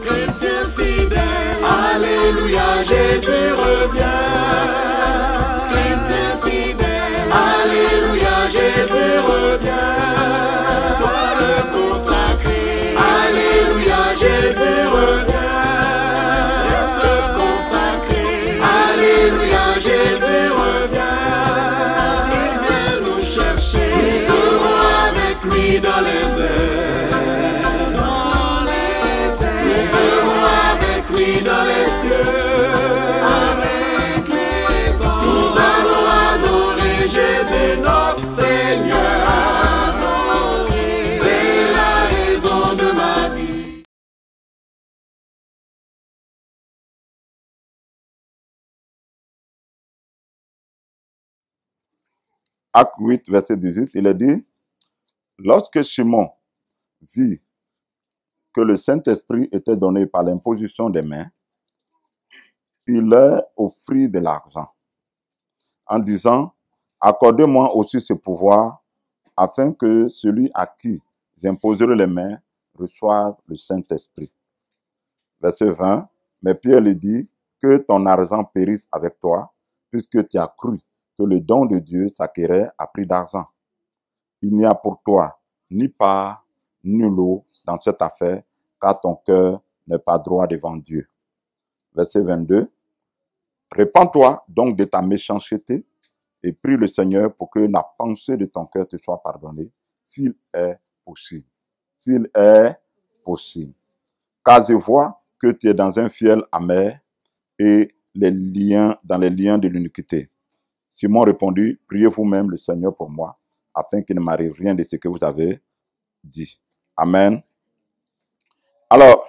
chrétien fidèle. Alléluia, Jésus revient. Chrétien fidèle. Alléluia, Jésus revient. Toi le consacré. Alléluia, Jésus revient. Reste consacré. Alléluia, Jésus revient. Il vient nous chercher. Nous serons avec lui dans les airs. Dans les airs. Nous serons avec lui dans les cieux. Avec les anges. Nous allons adorer Jésus notre Seigneur. Adorer. C'est la raison de ma vie. Acte 8, verset 18, il est dit, lorsque Simon vit que le Saint-Esprit était donné par l'imposition des mains, il leur offrit de l'argent, en disant, accordez-moi aussi ce pouvoir, afin que celui à qui j'imposerai les mains reçoive le Saint-Esprit. Verset 20, mais Pierre lui dit, que ton argent périsse avec toi, puisque tu as cru que le don de Dieu s'acquérait à prix d'argent. Il n'y a pour toi ni part, ni lot dans cette affaire, car ton cœur n'est pas droit devant Dieu. Verset 22. Répands-toi donc de ta méchanceté et prie le Seigneur pour que la pensée de ton cœur te soit pardonnée, s'il est possible. S'il est possible. Car je vois que tu es dans un fiel amer et dans les liens de l'iniquité. Simon répondit, priez vous-même le Seigneur pour moi, afin qu'il ne m'arrive rien de ce que vous avez dit. Amen. Alors,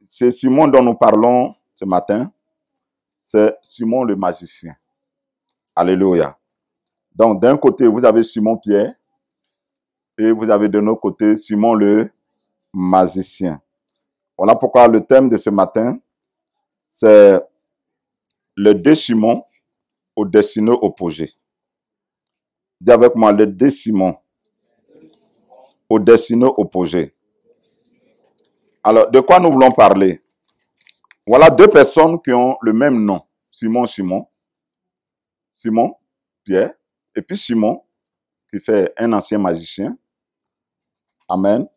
c'est Simon dont nous parlons ce matin. C'est Simon le magicien. Alléluia. Donc, d'un côté, vous avez Simon Pierre et vous avez de l'autre côté Simon le magicien. Voilà pourquoi le thème de ce matin, c'est les deux Simons aux destinées opposées. Dis avec moi, les deux Simons aux destinées opposées. Alors, de quoi nous voulons parler? Voilà deux personnes qui ont le même nom. Simon, Pierre, et puis Simon, qui fait un ancien magicien. Amen.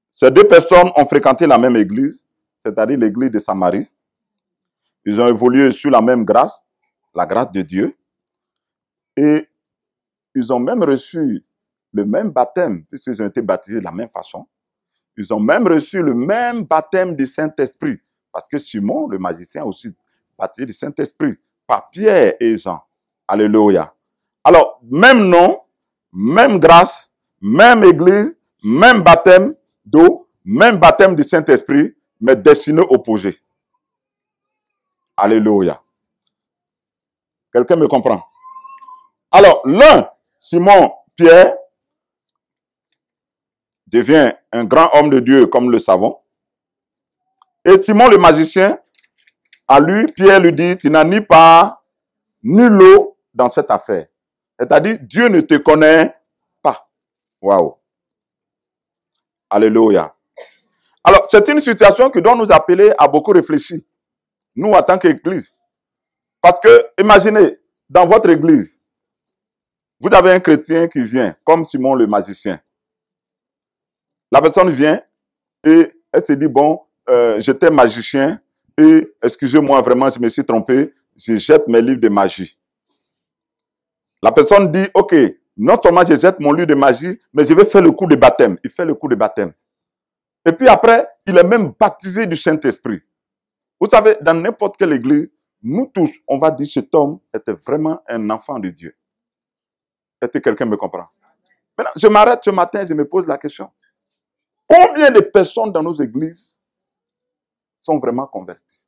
Ces deux personnes ont fréquenté la même église, c'est-à-dire l'église de Samarie. Ils ont évolué sur la même grâce, la grâce de Dieu. Et ils ont même reçu le même baptême, puisqu'ils ont été baptisés de la même façon. Ils ont même reçu le même baptême du Saint-Esprit. Parce que Simon, le magicien, a aussi baptisé du Saint-Esprit par Pierre et Jean. Alléluia. Alors, même nom, même grâce, même église, même baptême d'eau, même baptême du Saint-Esprit, mais destinés opposés. Alléluia. Quelqu'un me comprend? Alors, l'un, Simon Pierre, devient un grand homme de Dieu, comme le savons. Et Simon le magicien, à lui, Pierre lui dit, tu n'as ni part, ni lot dans cette affaire. C'est-à-dire, Dieu ne te connaît pas. Waouh. Alléluia. Alors, c'est une situation qui doit nous appeler à beaucoup réfléchir. Nous, en tant qu'église. Parce que, imaginez, dans votre église, vous avez un chrétien qui vient, comme Simon le magicien. La personne vient et elle se dit, bon, j'étais magicien et, excusez-moi, vraiment, je me suis trompé, je jette mes livres de magie. La personne dit, ok, non seulement je jette mon livre de magie, mais je vais faire le coup de baptême. Il fait le coup de baptême. Et puis après, il est même baptisé du Saint-Esprit. Vous savez, dans n'importe quelle église, nous tous, on va dire, cet homme était vraiment un enfant de Dieu. Est-ce que quelqu'un me comprend? Maintenant, je m'arrête ce matin et je me pose la question. Combien de personnes dans nos églises sont vraiment converties?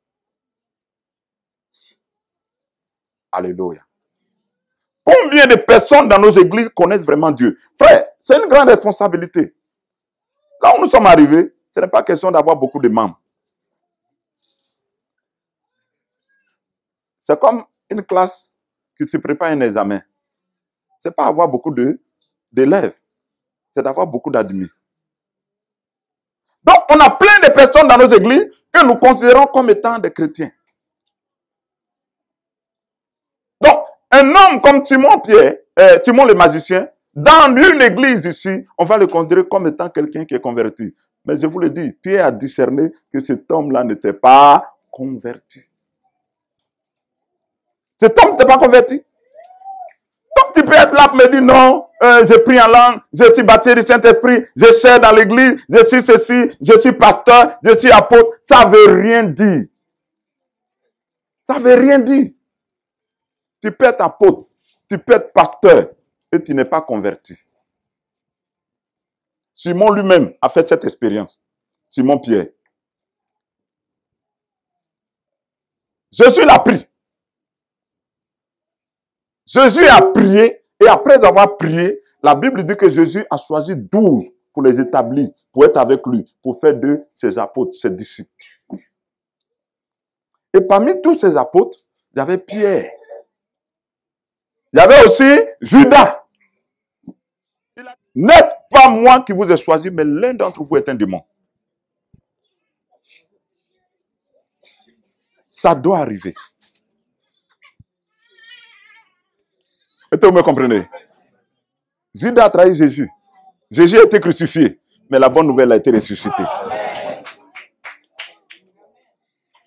Alléluia. Combien de personnes dans nos églises connaissent vraiment Dieu? Frère, c'est une grande responsabilité. Là où nous sommes arrivés, ce n'est pas question d'avoir beaucoup de membres. C'est comme une classe qui se prépare à un examen. Ce n'est pas avoir beaucoup d'élèves, c'est d'avoir beaucoup d'admis. Donc, on a plein de personnes dans nos églises que nous considérons comme étant des chrétiens. Donc, un homme comme Simon le magicien, dans une église ici, on va le considérer comme étant quelqu'un qui est converti. Mais je vous le dis, Pierre a discerné que cet homme-là n'était pas converti. Cet homme n'était pas converti. Donc tu peux être là pour me dire non, j'ai pris en langue, je suis baptisé du Saint-Esprit, je sers dans l'église, je suis ceci, je suis pasteur, je suis apôtre. Ça ne veut rien dire. Ça ne veut rien dire. Tu peux être apôtre, tu peux être pasteur et tu n'es pas converti. Simon lui-même a fait cette expérience. Simon Pierre. Jésus l'a pris. Jésus a prié et après avoir prié, la Bible dit que Jésus a choisi 12 pour les établir, pour être avec lui, pour faire d'eux ses apôtres, ses disciples. Et parmi tous ces apôtres, il y avait Pierre. Il y avait aussi Judas. N'est pas moi qui vous ai choisi, mais l'un d'entre vous est un démon. Ça doit arriver. Est-ce que vous me comprenez? Judas a trahi Jésus. Jésus a été crucifié, mais la bonne nouvelle a été ressuscitée.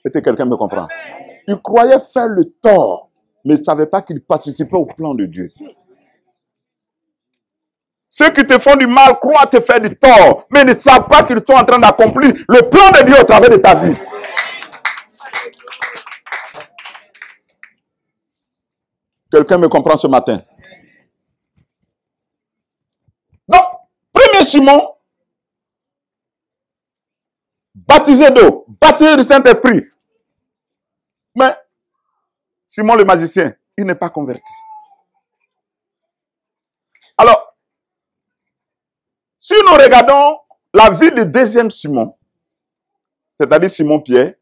Est-ce que quelqu'un me comprend? Il croyait faire le tort, mais il ne savait pas qu'il participait au plan de Dieu. Ceux qui te font du mal croient te faire du tort, mais ne savent pas qu'ils sont en train d'accomplir le plan de Dieu au travers de ta vie. Quelqu'un me comprend ce matin? Donc, premier Simon, baptisé d'eau, baptisé du Saint-Esprit. Mais Simon le magicien, il n'est pas converti. Alors, si nous regardons la vie du deuxième Simon, c'est-à-dire Simon-Pierre,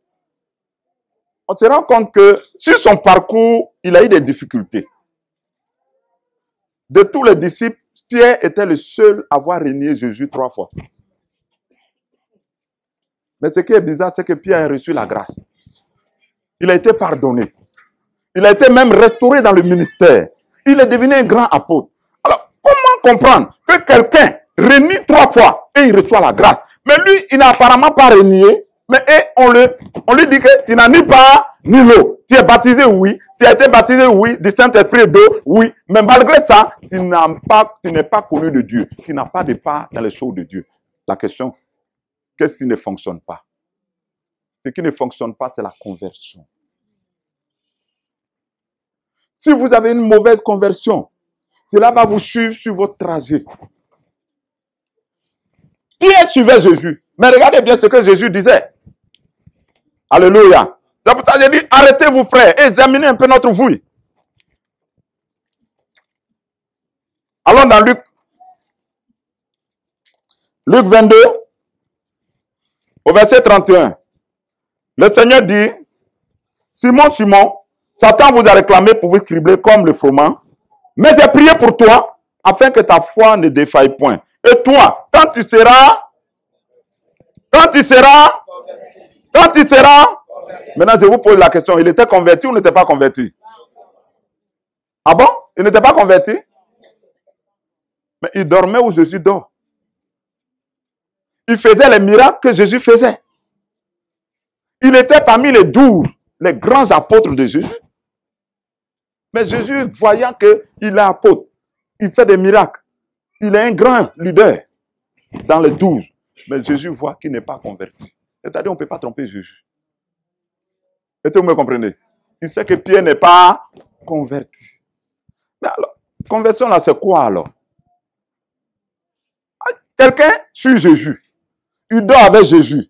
on se rend compte que sur son parcours, il a eu des difficultés. De tous les disciples, Pierre était le seul à avoir renié Jésus 3 fois. Mais ce qui est bizarre, c'est que Pierre a reçu la grâce. Il a été pardonné. Il a été même restauré dans le ministère. Il est devenu un grand apôtre. Alors, comment comprendre que quelqu'un renie 3 fois et il reçoit la grâce? Mais lui, il n'a apparemment pas renié. Mais on lui dit que tu n'as ni pas ni l'eau. Tu es baptisé, oui. Tu as été baptisé, oui. Du Saint-Esprit et d'eau, oui. Mais malgré ça, tu n'es pas connu de Dieu. Tu n'as pas de part dans les choses de Dieu. La question, qu'est-ce qui ne fonctionne pas? Ce qui ne fonctionne pas, c'est la conversion. Si vous avez une mauvaise conversion, cela va vous suivre sur votre trajet. Pierre suivait Jésus. Mais regardez bien ce que Jésus disait. Alléluia. C'est pour ça que j'ai dit, arrêtez-vous frères, examinez un peu notre vie. Allons dans Luc 22, au verset 31. Le Seigneur dit, Simon, Simon, Satan vous a réclamé pour vous cribler comme le froment, mais j'ai prié pour toi, afin que ta foi ne défaille point. Et toi, quand tu seras, maintenant je vous pose la question, il était converti ou n'était pas converti? Ah bon? Il n'était pas converti? Mais il dormait où Jésus dort. Il faisait les miracles que Jésus faisait. Il était parmi les 12, les grands apôtres de Jésus. Mais Jésus, voyant qu'il est apôtre, il fait des miracles. Il est un grand leader dans les 12. Mais Jésus voit qu'il n'est pas converti. C'est-à-dire, on ne peut pas tromper Jésus. Est-ce que vous me comprenez? Il sait que Pierre n'est pas converti. Mais alors, conversion là, c'est quoi alors? Quelqu'un suit Jésus. Il dort avec Jésus.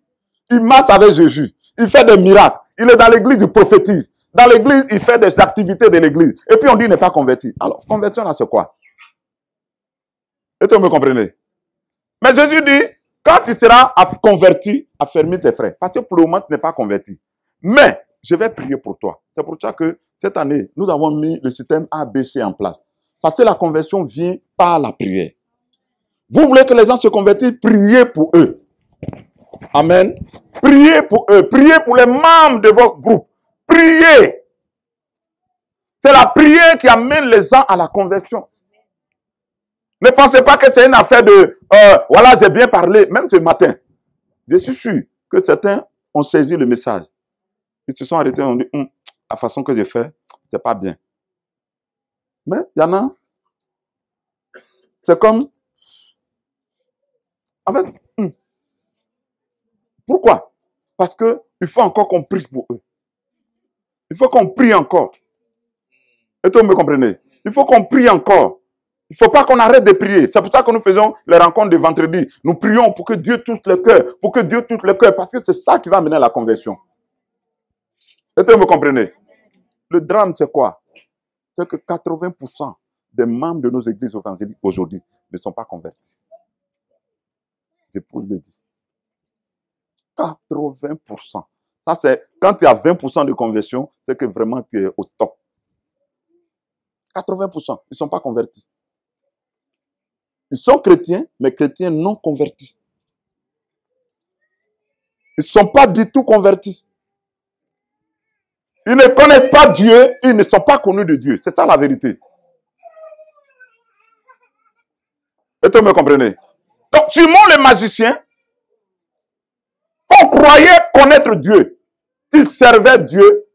Il marche avec Jésus. Il fait des miracles. Il est dans l'église, il prophétise. Dans l'église, il fait des activités de l'église. Et puis on dit qu'il n'est pas converti. Alors, conversion là, c'est quoi? Est-ce que vous me comprenez? Mais Jésus dit, quand tu seras converti, affermis tes frères. Parce que pour le moment, tu n'es pas converti. Mais, je vais prier pour toi. C'est pour ça que cette année, nous avons mis le système ABC en place. Parce que la conversion vient par la prière. Vous voulez que les gens se convertissent, priez pour eux. Amen. Priez pour eux. Priez pour les membres de votre groupe. Priez. C'est la prière qui amène les gens à la conversion. Ne pensez pas que c'est une affaire de voilà, j'ai bien parlé, même ce matin. Je suis sûr que certains ont saisi le message. Ils se sont arrêtés et ont dit la façon que j'ai fait, c'est pas bien. Mais il y en a, c'est comme, en fait, pourquoi? Parce que il faut encore qu'on prie pour eux. Il faut qu'on prie encore. Est-ce que vous me comprenez? Il faut qu'on prie encore. Il ne faut pas qu'on arrête de prier. C'est pour ça que nous faisons les rencontres de vendredi. Nous prions pour que Dieu touche le cœur. Pour que Dieu touche le cœur. Parce que c'est ça qui va amener à la conversion. Est-ce que vous me comprenez? Le drame, c'est quoi? C'est que 80% des membres de nos églises évangéliques aujourd'hui ne sont pas convertis. J'épouse le dit. 80%. Ça, c'est quand tu as 20% de conversion, c'est que vraiment tu es au top. 80%, ils ne sont pas convertis. Ils sont chrétiens, mais chrétiens non convertis. Ils ne sont pas du tout convertis. Ils ne connaissent pas Dieu, ils ne sont pas connus de Dieu. C'est ça la vérité. Est-ce que vous me comprenez? Donc, Simon le magicien, on croyait connaître Dieu. Il servait Dieu.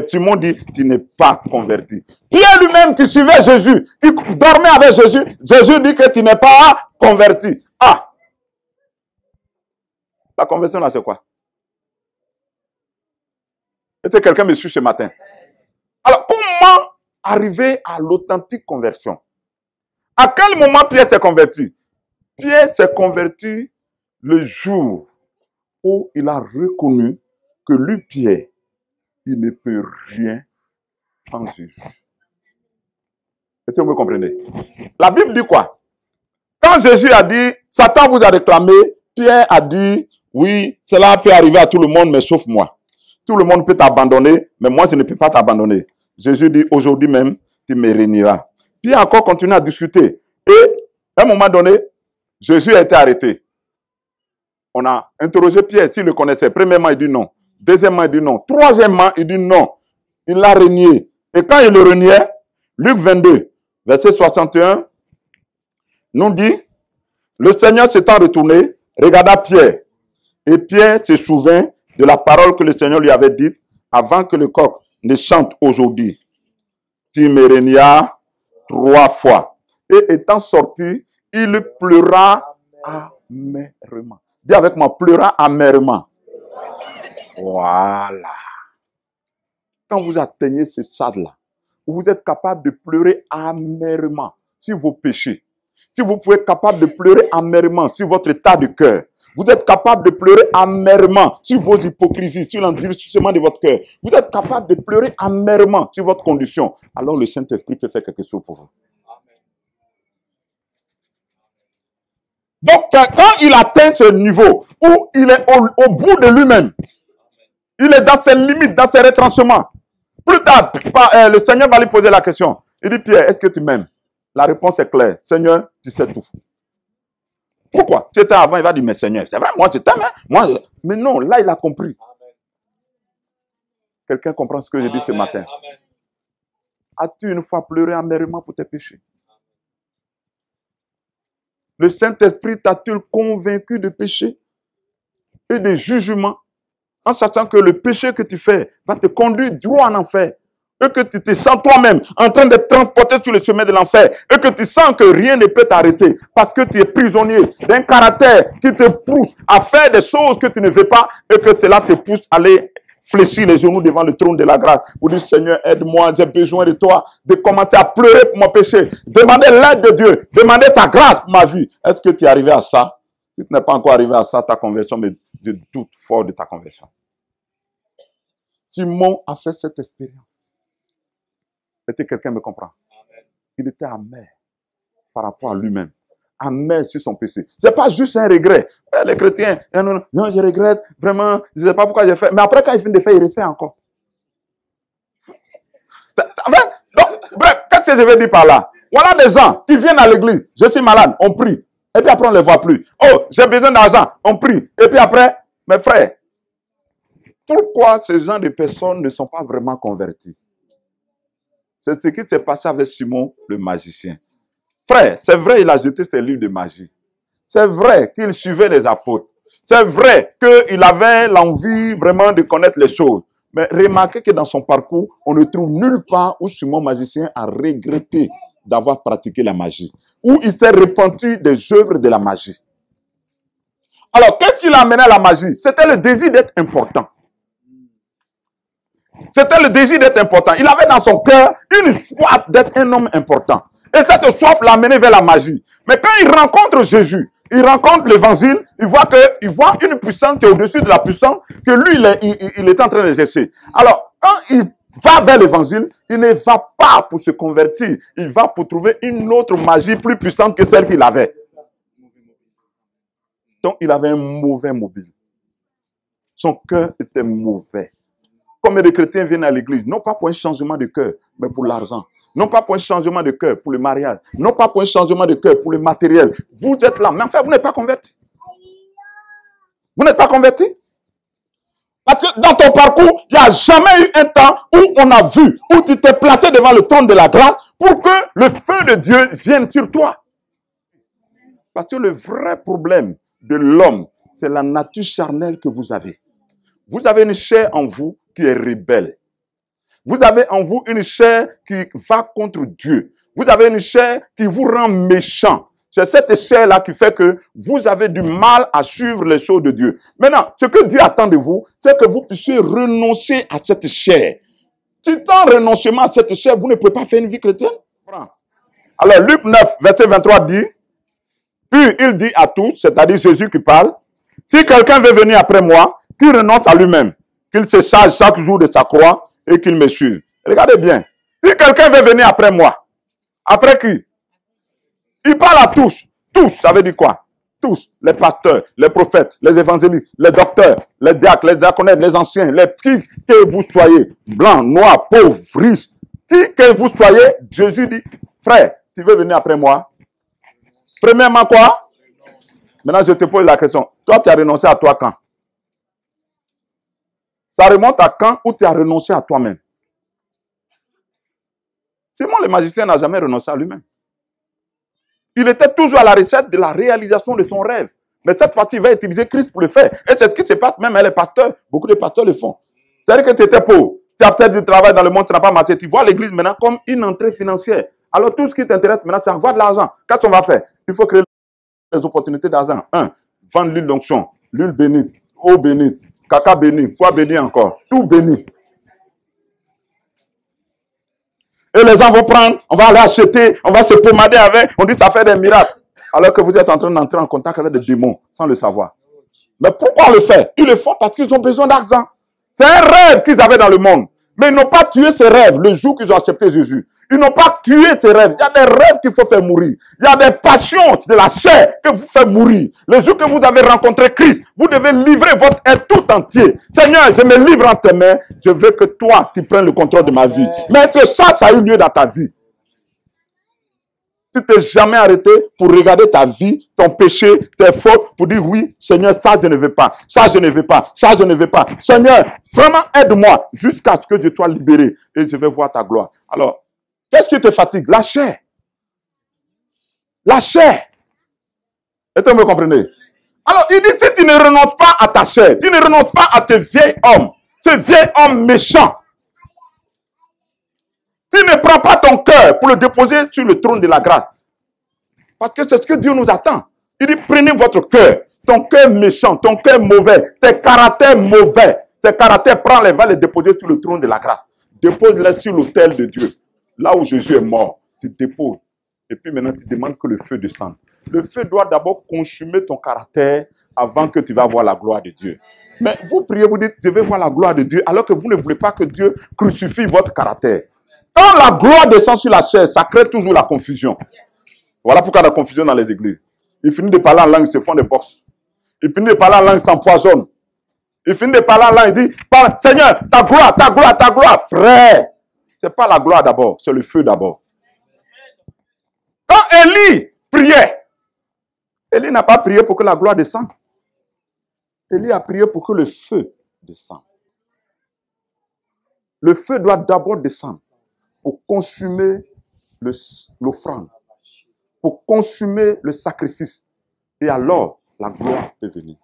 Simon dit, tu n'es pas converti. Pierre lui-même qui suivait Jésus, qui dormait avec Jésus, Jésus dit que tu n'es pas converti. Ah! La conversion là, c'est quoi? Est-ce que quelqu'un me suit ce matin? Alors, comment arriver à l'authentique conversion? À quel moment Pierre s'est converti? Pierre s'est converti le jour où il a reconnu que lui, Pierre, il ne peut rien sans Jésus. Est-ce que vous me comprenez? La Bible dit quoi? Quand Jésus a dit, Satan vous a réclamé, Pierre a dit, oui, cela peut arriver à tout le monde, mais sauf moi. Tout le monde peut t'abandonner, mais moi, je ne peux pas t'abandonner. Jésus dit, aujourd'hui même, tu me réuniras. Pierre a encore continué à discuter. Et, à un moment donné, Jésus a été arrêté. On a interrogé Pierre s'il le connaissait. Premièrement, il dit non. Deuxièmement, il dit non. Troisièmement, il dit non. Il l'a renié. Et quand il le reniait, Luc 22, verset 61, nous dit, le Seigneur s'étant retourné, regarda Pierre. Et Pierre se souvint de la parole que le Seigneur lui avait dite avant que le coq ne chante aujourd'hui. Tu me renias 3 fois. Et étant sorti, il pleura amèrement. Dis avec moi, pleura amèrement. Voilà. Quand vous atteignez ce stade-là, vous êtes capable de pleurer amèrement sur vos péchés. Si vous pouvez être capable de pleurer amèrement sur votre état de cœur, vous êtes capable de pleurer amèrement sur vos hypocrisies, sur l'endurcissement de votre cœur. Vous êtes capable de pleurer amèrement sur votre condition. Alors le Saint-Esprit peut faire quelque chose pour vous. Donc, quand il atteint ce niveau où il est au bout de lui-même, il est dans ses limites, dans ses retranchements. Plus tard, le Seigneur va lui poser la question. Il dit, Pierre, est-ce que tu m'aimes? La réponse est claire. Seigneur, tu sais tout. Pourquoi? Tu étais avant, il va dire, mais Seigneur, c'est vrai, moi je t'aime. Hein? Mais non, là, il a compris. Quelqu'un comprend ce que j'ai dit ce matin? As-tu une fois pleuré amèrement pour tes péchés? Le Saint-Esprit t'a-t-il convaincu de péché et de jugement, en sachant que le péché que tu fais va te conduire droit en enfer, et que tu te sens toi-même en train de transporter sur le chemin de l'enfer, et que tu sens que rien ne peut t'arrêter, parce que tu es prisonnier d'un caractère qui te pousse à faire des choses que tu ne veux pas, et que cela te pousse à aller fléchir les genoux devant le trône de la grâce. Vous dites, Seigneur, aide-moi, j'ai besoin de toi, de commencer à pleurer pour mon péché. Demandez l'aide de Dieu. Demandez ta grâce pour ma vie. Est-ce que tu es arrivé à ça? Si tu n'es pas encore arrivé à ça, ta conversion, mais je doute fort de ta conversion. Simon a fait cette expérience. Est-ce que quelqu'un me comprend? Il était amer par rapport à lui-même. Amer sur son péché. C'est pas juste un regret. Les chrétiens, non, je regrette, vraiment, je ne sais pas pourquoi j'ai fait. Mais après, quand il finit de faire, il refait encore. Donc, bref, qu'est-ce que je veux dire par là? Voilà des gens qui viennent à l'église. Je suis malade, on prie. Et puis après, on ne les voit plus. Oh, j'ai besoin d'argent. On prie. Et puis après, mes frères, pourquoi ces gens de personnes ne sont pas vraiment convertis? C'est ce qui s'est passé avec Simon le magicien. Frère, c'est vrai, il a jeté ses livres de magie. C'est vrai qu'il suivait les apôtres. C'est vrai qu'il avait l'envie vraiment de connaître les choses. Mais remarquez que dans son parcours, on ne trouve nulle part où Simon magicien a regretté d'avoir pratiqué la magie. Où il s'est repenti des œuvres de la magie. Alors, qu'est-ce qui l'a amené à la magie? C'était le désir d'être important. C'était le désir d'être important. Il avait dans son cœur une soif d'être un homme important. Et cette soif l'a amené vers la magie. Mais quand il rencontre Jésus, il rencontre l'évangile, il voit une puissance qui est au-dessus de la puissance que lui, il est en train d'exercer. Alors, quand il va vers l'évangile, il ne va pas pour se convertir. Il va pour trouver une autre magie plus puissante que celle qu'il avait. Donc, il avait un mauvais mobile. Son cœur était mauvais. Combien de chrétiens viennent à l'église, non pas pour un changement de cœur, mais pour l'argent. Non pas pour un changement de cœur, pour le mariage. Non pas pour un changement de cœur, pour le matériel. Vous êtes là, mais en fait, vous n'êtes pas converti. Vous n'êtes pas converti. Parce que dans ton parcours, il n'y a jamais eu un temps où on a vu, où tu t'es placé devant le trône de la grâce pour que le feu de Dieu vienne sur toi. Parce que le vrai problème de l'homme, c'est la nature charnelle que vous avez. Vous avez une chair en vous qui est rebelle. Vous avez en vous une chair qui va contre Dieu. Vous avez une chair qui vous rend méchant. C'est cette chair-là qui fait que vous avez du mal à suivre les choses de Dieu. Maintenant, ce que Dieu attend de vous, c'est que vous puissiez renoncer à cette chair. Si dans renoncement à cette chair, vous ne pouvez pas faire une vie chrétienne. Alors, Luc 9, verset 23 dit, puis il dit à tous, c'est-à-dire Jésus qui parle, si quelqu'un veut venir après moi, qu'il renonce à lui-même, qu'il se charge chaque jour de sa croix et qu'il me suive. Regardez bien. Si quelqu'un veut venir après moi, après qui? Il parle à tous. Tous, ça veut dire quoi? Tous. Les pasteurs, les prophètes, les évangélistes, les docteurs, les diacres, les diaconettes, les anciens, qui que vous soyez, blancs, noirs, pauvres, riches, qui que vous soyez, Jésus dit, frère, tu veux venir après moi? Premièrement quoi? Maintenant, je te pose la question. Toi, tu as renoncé à toi quand? Ça remonte à quand où tu as renoncé à toi-même. Simon le magicien n'a jamais renoncé à lui-même. Il était toujours à la recherche de la réalisation de son rêve. Mais cette fois-ci, il va utiliser Christ pour le faire. Et c'est ce qui se passe même avec les pasteurs. Beaucoup de pasteurs le font. C'est-à-dire que tu étais pauvre. Tu as fait du travail dans le monde, tu n'as pas marché. Tu vois l'église maintenant comme une entrée financière. Alors tout ce qui t'intéresse maintenant, c'est avoir de l'argent. Qu'est-ce qu'on va faire? Il faut créer des opportunités d'argent. Vendre l'huile d'onction, l'huile bénite, eau bénite, caca béni, quoi béni encore, tout béni. Et les gens vont prendre, on va aller acheter, on va se pomader avec, on dit ça fait des miracles. Alors que vous êtes en train d'entrer en contact avec des démons, sans le savoir. Mais pourquoi on le fait? Ils le font parce qu'ils ont besoin d'argent. C'est un rêve qu'ils avaient dans le monde. Mais ils n'ont pas tué ces rêves le jour qu'ils ont accepté Jésus. Ils n'ont pas tué ces rêves. Il y a des rêves qu'il faut faire mourir. Il y a des passions de la chair que vous faites mourir. Le jour que vous avez rencontré Christ, vous devez livrer votre être tout entier. Seigneur, je me livre en tes mains. Je veux que toi, tu prennes le contrôle de ma vie. Mais que ça a eu lieu dans ta vie. Tu t'es jamais arrêté pour regarder ta vie, ton péché, tes fautes, pour dire oui, Seigneur, ça je ne veux pas, ça je ne veux pas, ça je ne veux pas. Seigneur, vraiment aide-moi jusqu'à ce que je sois libéré et je vais voir ta gloire. Alors, qu'est-ce qui te fatigue? La chair. La chair. Est-ce que vous me comprenez? Alors, il dit, si tu ne renonces pas à ta chair, tu ne renonces pas à tes vieils hommes, ce vieil homme méchant, tu ne prends pas ton cœur pour le déposer sur le trône de la grâce. Parce que c'est ce que Dieu nous attend. Il dit, prenez votre cœur, ton cœur méchant, ton cœur mauvais, tes caractères mauvais. Tes caractères, prends-les, va les déposer sur le trône de la grâce. Dépose-les sur l'autel de Dieu. Là où Jésus est mort, tu déposes. Et puis maintenant, tu demandes que le feu descende. Le feu doit d'abord consumer ton caractère avant que tu vas voir la gloire de Dieu. Mais vous priez, vous dites, je vais voir la gloire de Dieu, alors que vous ne voulez pas que Dieu crucifie votre caractère. Quand la gloire descend sur la chair, ça crée toujours la confusion. Voilà pourquoi il y a la confusion dans les églises. Ils finissent de parler en langue, ils se font des boxes. Ils finissent de parler en langue, ils s'empoisonnent. Ils finissent de parler en langue, ils disent, Seigneur, ta gloire, ta gloire, ta gloire. Frère, ce n'est pas la gloire d'abord, c'est le feu d'abord. Quand Élie priait, Élie n'a pas prié pour que la gloire descende. Élie a prié pour que le feu descende. Le feu doit d'abord descendre pour consumer l'offrande, pour consumer le sacrifice. Et alors, la gloire peut venir.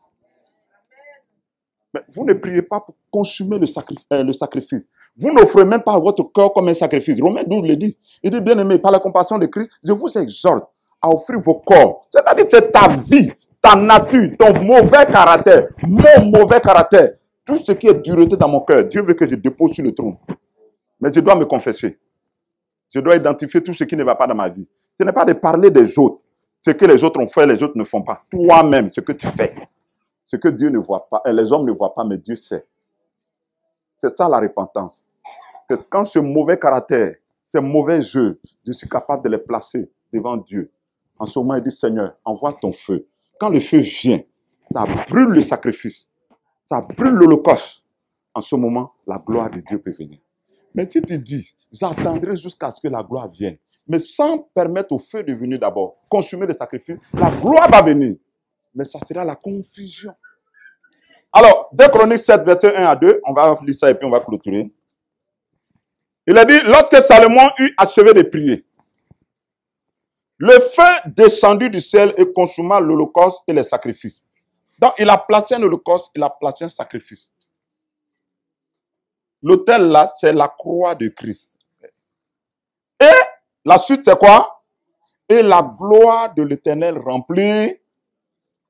Mais vous ne priez pas pour consumer le sacrifice. Vous n'offrez même pas votre cœur comme un sacrifice. Romains 12 le dit. Il dit, bien aimé, par la compassion de Christ, je vous exhorte à offrir vos corps. C'est-à-dire que c'est ta vie, ta nature, ton mauvais caractère, mon mauvais caractère. Tout ce qui est dureté dans mon cœur, Dieu veut que je dépose sur le trône. Mais je dois me confesser. Je dois identifier tout ce qui ne va pas dans ma vie. Ce n'est pas de parler des autres. Ce que les autres ont fait, les autres ne font pas. Toi-même, ce que tu fais. Ce que Dieu ne voit pas, et les hommes ne voient pas, mais Dieu sait. C'est ça la repentance. Que quand ce mauvais caractère, ces mauvais jeux, je suis capable de les placer devant Dieu. En ce moment, il dit, Seigneur, envoie ton feu. Quand le feu vient, ça brûle le sacrifice. Ça brûle l'holocauste. En ce moment, la gloire de Dieu peut venir. Mais si tu dis, j'attendrai jusqu'à ce que la gloire vienne, mais sans permettre au feu de venir d'abord, consumer le sacrifice, la gloire va venir. Mais ça sera la confusion. Alors, 2 Chroniques 7, verset 1 à 2, on va lire ça et puis on va clôturer. Il a dit, lorsque Salomon eut achevé de prier, le feu descendit du ciel et consuma l'holocauste et les sacrifices. Donc, il a placé un holocauste, il a placé un sacrifice. L'autel là, c'est la croix de Christ. Et la suite, c'est quoi? Et la gloire de l'Éternel remplit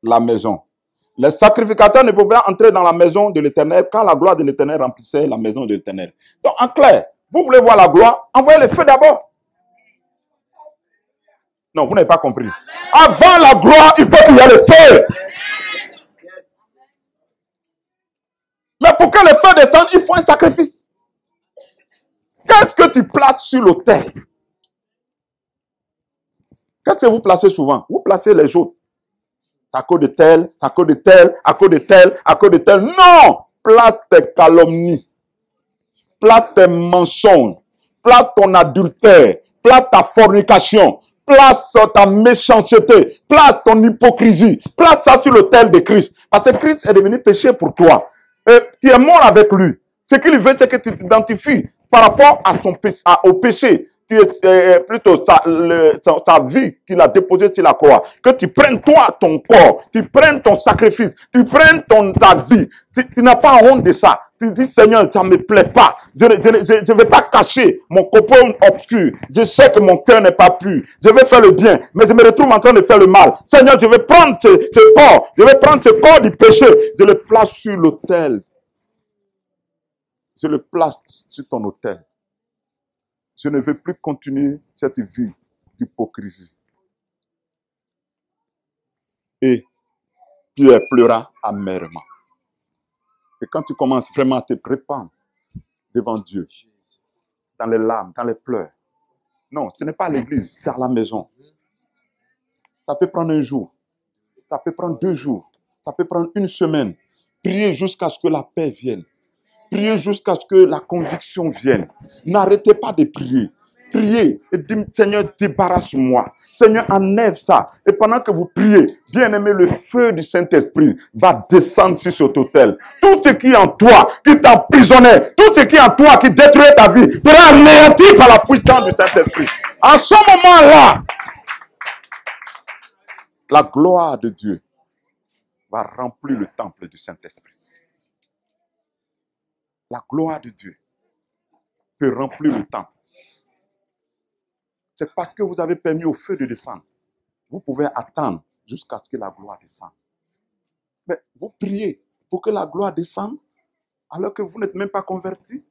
la maison. Les sacrificateurs ne pouvaient entrer dans la maison de l'Éternel quand la gloire de l'Éternel remplissait la maison de l'Éternel. Donc, en clair, vous voulez voir la gloire? Envoyez le feu d'abord. Non, vous n'avez pas compris. Avant la gloire, il faut qu'il y ait le feu. Mais pour que le feu descende, il faut un sacrifice. Qu'est-ce que tu places sur l'autel? Qu'est-ce que vous placez souvent? Vous placez les autres. À cause de tel, à cause de tel, à cause de tel, à cause de tel. Non! Place tes calomnies. Place tes mensonges. Place ton adultère. Place ta fornication. Place ta méchanceté. Place ton hypocrisie. Place ça sur l'autel de Christ. Parce que Christ est devenu péché pour toi. Et tu es mort avec lui. Ce qu'il veut, c'est que tu t'identifies par rapport à au péché. Plutôt sa vie qu'il a déposée sur la croix. Que tu prennes toi ton corps, tu prennes ton sacrifice, tu prennes ta vie. Tu n'as pas honte de ça. Tu dis, Seigneur, ça ne me plaît pas. Je ne vais pas cacher mon copain obscur. Je sais que mon cœur n'est pas pur. Je vais faire le bien, mais je me retrouve en train de faire le mal. Seigneur, je vais prendre ce corps. Je vais prendre ce corps du péché. Je le place sur l'autel. Je le place sur ton autel. Je ne veux plus continuer cette vie d'hypocrisie. Et Pierre pleura amèrement. Et quand tu commences vraiment à te répandre devant Dieu, dans les larmes, dans les pleurs, non, ce n'est pas à l'église, c'est à la maison. Ça peut prendre un jour, ça peut prendre 2 jours, ça peut prendre 1 semaine. Priez jusqu'à ce que la paix vienne. Priez jusqu'à ce que la conviction vienne. N'arrêtez pas de prier. Priez et dites, Seigneur, débarrasse-moi. Seigneur, enlève ça. Et pendant que vous priez, bien aimé, le feu du Saint-Esprit va descendre sur cet autel. Tout ce qui est en toi, qui t'emprisonnait, tout ce qui est en toi, qui détruit ta vie, sera anéanti par la puissance du Saint-Esprit. En ce moment-là, la gloire de Dieu va remplir le temple du Saint-Esprit. La gloire de Dieu peut remplir le temple. C'est parce que vous avez permis au feu de descendre. Vous pouvez attendre jusqu'à ce que la gloire descende. Mais vous priez pour que la gloire descende alors que vous n'êtes même pas convertis.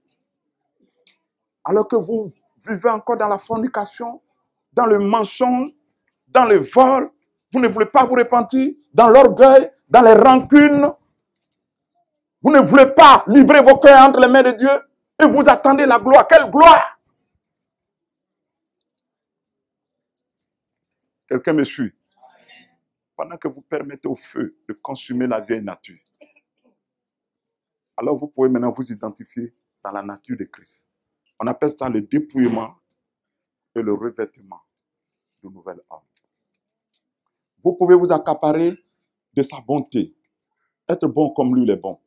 Alors que vous vivez encore dans la fornication, dans le mensonge, dans le vol. Vous ne voulez pas vous repentir, dans l'orgueil, dans les rancunes. Vous ne voulez pas livrer vos cœurs entre les mains de Dieu et vous attendez la gloire. Quelle gloire? Quelqu'un me suit? Pendant que vous permettez au feu de consumer la vieille nature, alors vous pouvez maintenant vous identifier dans la nature de Christ. On appelle ça le dépouillement et le revêtement du nouvel homme. Vous pouvez vous accaparer de sa bonté. Être bon comme lui il est bon.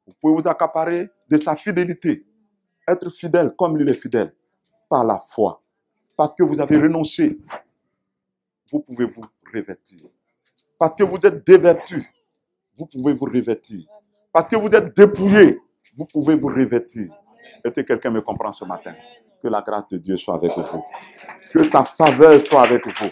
Vous pouvez vous accaparer de sa fidélité. Être fidèle comme lui il est fidèle. Par la foi. Parce que vous avez renoncé. Vous pouvez vous revêtir. Parce que vous êtes dévertu. Vous pouvez vous revêtir. Parce que vous êtes dépouillé. Vous pouvez vous revêtir. Est-ce que quelqu'un me comprend ce matin? Que la grâce de Dieu soit avec vous. Que sa faveur soit avec vous.